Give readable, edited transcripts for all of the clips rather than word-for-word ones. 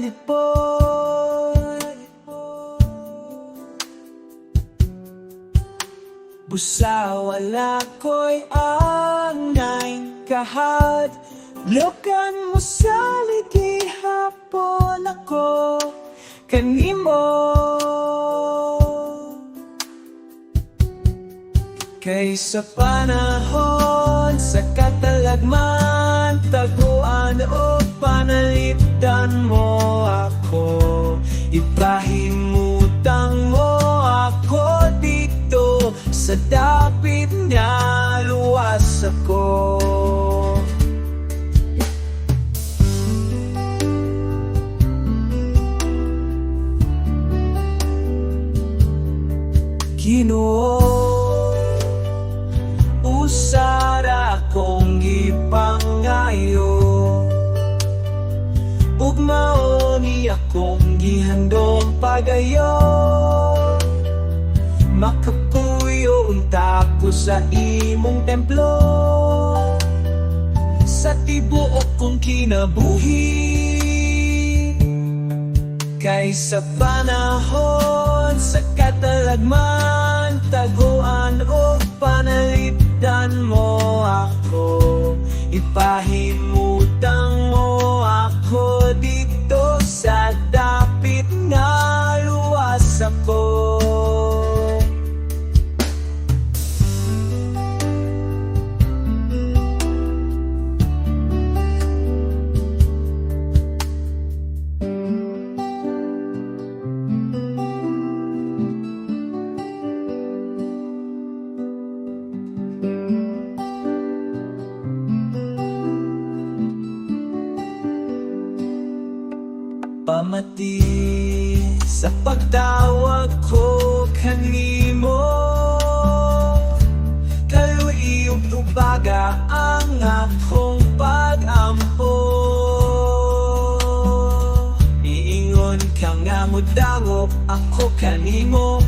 itboy. Busawala ko'y angay kahad. Lokan mo sa ligi hapon ako kanimo. Kaysa panahon sa katalagman, taguan o panalitan mo ako. Ipahimutan mo ako dito sa dapit na luwas ako. Ginoo, usara akong gipangayo, ug mao ni akong gihandong pagayo. Makapuyo unta ko sa imong templo, sa tibuok kong kinabuhi. Kaysa panahon sa katalagman, taguan o panalitan mo ako. Ipahimutan mo ako dito sa dapit na luwas ako. Pamati sa pagtawag ko kanimo, kaluy ug ubaga ang akong pag-ampo. Iingon ka nga mudangop ako kanimo,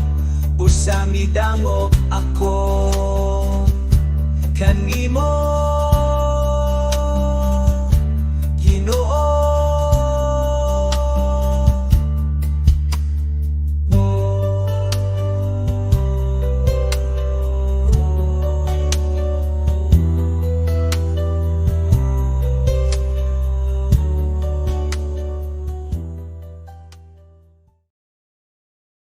busa midangop ako kanimo.